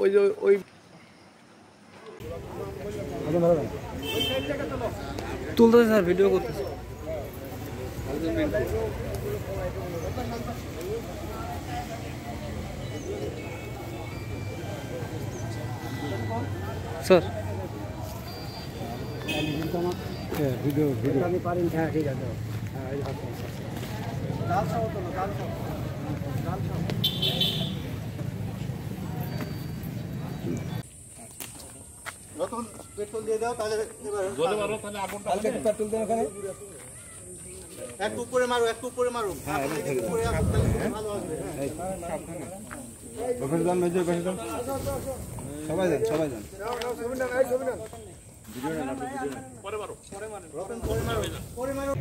ওই যে ওই তুলতেছে স্যার, ভিডিও করতেছে। স্যার ভিডিও আমি পারি। হ্যাঁ ঠিক আছে। পেট্রোল দিয়ে দাও, তাহলে পেট্রোল দেন ওখানে। একটু উপরে মারো, একটু উপরে মারো। সবাই যান, সবাই যান। পরে মারো, পরে মারো, পরে মারো।